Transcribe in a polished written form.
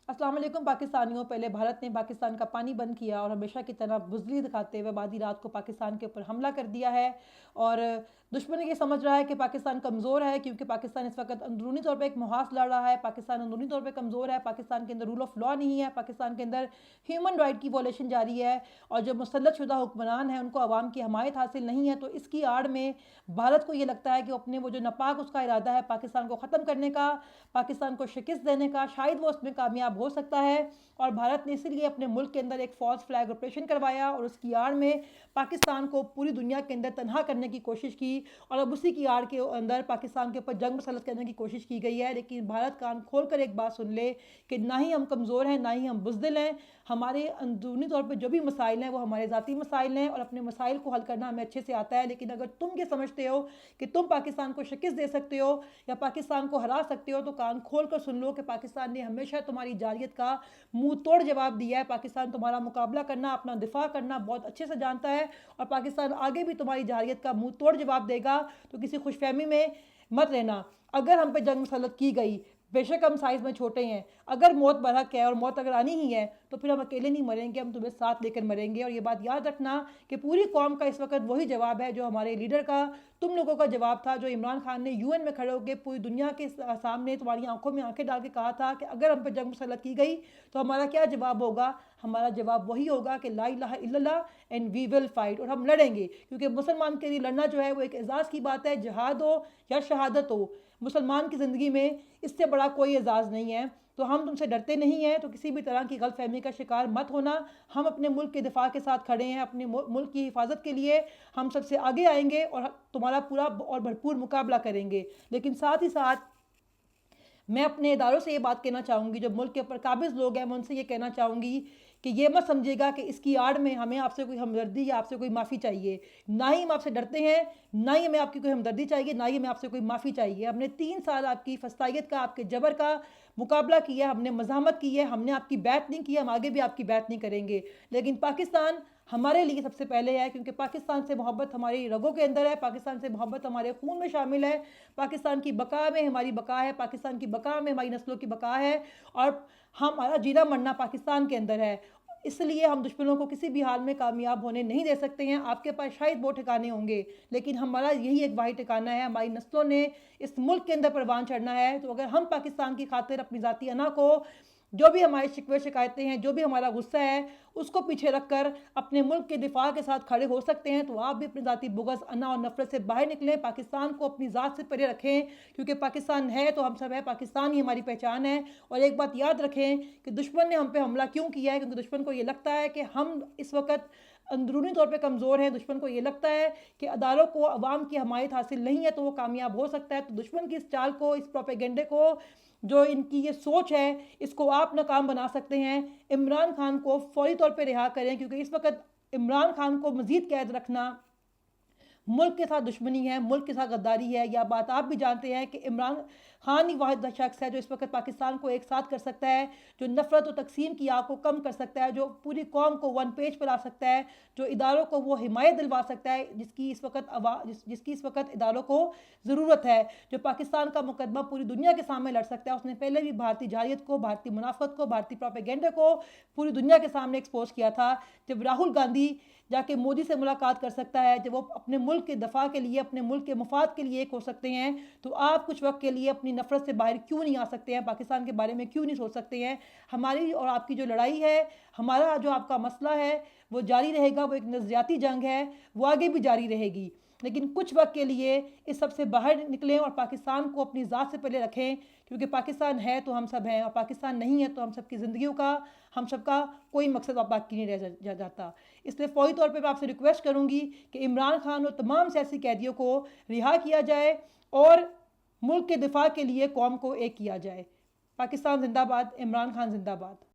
अस्सलाम वालेकुम पाकिस्तानियों। पहले भारत ने पाकिस्तान का पानी बंद किया और हमेशा की तरह बुजदली दिखाते हुए आधी रात को पाकिस्तान के ऊपर हमला कर दिया है। और दुश्मन ये समझ रहा है कि पाकिस्तान कमज़ोर है, क्योंकि पाकिस्तान इस वक्त अंदरूनी तौर पे एक मुहास लड़ रहा है। पाकिस्तान अंदरूनी तौर पे कमज़ोर है, पाकिस्तान के अंदर रूल ऑफ लॉ नहीं है, पाकिस्तान के अंदर ह्यूमन राइट की वॉलेशन जारी है और जो मुसल्लत शुदा हुक्मरान हैं उनको आवाम की हमायत हासिल नहीं है। तो इसकी आड़ में भारत को ये लगता है कि अपने वो जो नापाक उसका इरादा है पाकिस्तान को ख़त्म करने का, पाकिस्तान को शिकस्त देने का, शायद वो उसमें कामयाब हो सकता है। और भारत ने इसीलिए अपने मुल्क के अंदर एक फॉल्स फ्लैग ऑपरेशन करवाया और उसकी आड़ में पाकिस्तान को पूरी दुनिया के अंदर तनहा करने की कोशिश की और अब उसी की आड़ के अंदर पाकिस्तान के ऊपर जंग मसलत करने की कोशिश की गई है। लेकिन भारत कान खोल कर एक बात सुन ले कि ना ही हम कमज़ोर हैं, ना ही हम बुज़दिल हैं। हमारे अंदरूनी तौर पर जो भी मसाइल हैं वो हमारे ज़ाती मसाइल हैं और अपने मसाइल को हल करना हमें अच्छे से आता है। लेकिन अगर तुम ये समझते हो कि तुम पाकिस्तान को शिकस्त दे सकते हो या पाकिस्तान को हरा सकते हो तो कान खोल कर सुन लो कि पाकिस्तान ने हमेशा तुम्हारी जारियत का मुंह तोड़ जवाब दिया है। पाकिस्तान तुम्हारा मुकाबला करना, अपना दिफा करना बहुत अच्छे से जानता है और पाकिस्तान आगे भी तुम्हारी जारियत का मुंह तोड़ जवाब देगा। तो किसी खुशफहमी में मत रहना। अगर हम पे जंग मुसल्लत की गई, बेशक हम साइज़ में छोटे हैं, अगर मौत बरहक है और मौत अगर आनी ही है तो फिर हम अकेले नहीं मरेंगे, हम तुम्हें साथ लेकर मरेंगे। और ये बात याद रखना कि पूरी कौम का इस वक्त वही जवाब है जो हमारे लीडर का, तुम लोगों का जवाब था, जो इमरान खान ने यूएन में खड़े होकर पूरी दुनिया के सामने तुम्हारी आंखों में आंखें डाल के कहा था कि अगर हम पर जंग मुसल्लत की गई तो हमारा क्या जवाब होगा। हमारा जवाब वही होगा कि ला इलाहा इल्लल्लाह एंड वी विल फाइट, और हम लड़ेंगे। क्योंकि मुसलमान के लिए लड़ना जो है वो एक एजाज़ की बात है, जहाद हो या शहादत हो, मुसलमान की ज़िंदगी में इससे बड़ा कोई एजाज़ नहीं है। तो हम तुमसे डरते नहीं हैं, तो किसी भी तरह की गलतफहमी का शिकार मत होना। हम अपने मुल्क के दिफा के साथ खड़े हैं, अपने मुल्क की हिफाजत के लिए हम सबसे आगे आएंगे और तुम्हारा पूरा और भरपूर मुकाबला करेंगे। लेकिन साथ ही साथ मैं अपने इदारों से ये बात कहना चाहूँगी, जो मुल्क के ऊपर काबिज लोग हैं, मैं उनसे ये कहना चाहूँगी कि ये मत समझिएगा कि इसकी आड़ में हमें आपसे कोई हमदर्दी या आपसे कोई माफ़ी चाहिए। ना ही हम आपसे डरते हैं, ना ही हमें आपकी कोई हमदर्दी चाहिए, ना ही हमें आपसे कोई माफ़ी चाहिए। हमने 3 साल आपकी फस्तायत का, आपके जबर का मुकाबला किया, हमने मज़ामत की है, हमने आपकी बैत नहीं की, हम आगे भी आपकी बैत नहीं करेंगे। लेकिन पाकिस्तान हमारे लिए सबसे पहले है, क्योंकि पाकिस्तान से मोहब्बत हमारी रगों के अंदर है, पाकिस्तान से मोहब्बत हमारे खून में शामिल है, पाकिस्तान की बका में हमारी बका है, पाकिस्तान की बका में हमारी नस्लों की बका है और हमारा जीना मरना पाकिस्तान के अंदर है। इसलिए हम दुश्मनों को किसी भी हाल में कामयाब होने नहीं दे सकते हैं। आपके पास शायद बहुत ठिकाने होंगे, लेकिन हमारा यही एक वाहिद ठिकाना है। हमारी नस्लों ने इस मुल्क के अंदर परवान चढ़ना है। तो अगर हम पाकिस्तान की खातिर अपनी ज़ाती अना को, जो भी हमारे शिकवे शिकायतें हैं, जो भी हमारा गुस्सा है, उसको पीछे रखकर अपने मुल्क के दिफा के साथ खड़े हो सकते हैं, तो आप भी अपनी ज़ाती बुग़्ज़, अना और नफरत से बाहर निकलें। पाकिस्तान को अपनी ज़ात से परे रखें, क्योंकि पाकिस्तान है तो हम सब है, पाकिस्तान ही हमारी पहचान है। और एक बात याद रखें कि दुश्मन ने हम पे हमला क्यों किया है, क्योंकि दुश्मन को ये लगता है कि हम इस वक्त अंदरूनी तौर पे कमज़ोर हैं। दुश्मन को ये लगता है कि अदालों को अवाम की हमायत हासिल नहीं है तो वो कामयाब हो सकता है। तो दुश्मन की इस चाल को, इस प्रोपेगेंडे को, जो इनकी ये सोच है, इसको आप नाकाम बना सकते हैं। इमरान खान को फौरी तौर पे रिहा करें, क्योंकि इस वक्त इमरान खान को मज़ीद कैद रखना मुल्क के साथ दुश्मनी है, मुल्क के साथ गद्दारी है। यह बात आप भी जानते हैं कि इमरान खान ही वाहिद शख्स है जो इस वक्त पाकिस्तान को एक साथ कर सकता है, जो नफरत और तकसीम की आग को कम कर सकता है, जो पूरी कौम को वन पेज पर ला सकता है, जो इदारों को वो हिमायत दिलवा सकता है जिसकी इस वक्त इदारों को ज़रूरत है, जो पाकिस्तान का मुकदमा पूरी दुनिया के सामने लड़ सकता है। उसने पहले भी भारतीय जारियत को, भारतीय मुनाफत को, भारतीय प्रोपेगेंडे को पूरी दुनिया के सामने एक्सपोज किया था। जब राहुल गांधी जाके मोदी से मुलाकात कर सकता है, जब वो अपने मुल्क के दफा के लिए, अपने मुल्क के मफाद के लिए एक हो सकते हैं, तो आप कुछ वक्त के लिए अपनी नफरत से बाहर क्यों नहीं आ सकते हैं? पाकिस्तान के बारे में क्यों नहीं सोच सकते हैं? हमारी और आपकी जो लड़ाई है, हमारा जो आपका मसला है, वो जारी रहेगा। वो एक नज़रियाती जंग है, वो आगे भी जारी रहेगी। लेकिन कुछ वक्त के लिए इस सब से बाहर निकलें और पाकिस्तान को अपनी ज़ात से पहले रखें, क्योंकि पाकिस्तान है तो हम सब हैं और पाकिस्तान नहीं है तो हम सब की ज़िंदगियों का, हम सब का कोई मकसद बाकी नहीं रह जाता। इसलिए फ़ौरी तौर पे मैं आपसे रिक्वेस्ट करूँगी कि इमरान खान और तमाम सियासी कैदियों को रिहा किया जाए और मुल्क के दिफा के लिए कौम को एक किया जाए। पाकिस्तान जिंदाबाद, इमरान खान जिंदाबाद।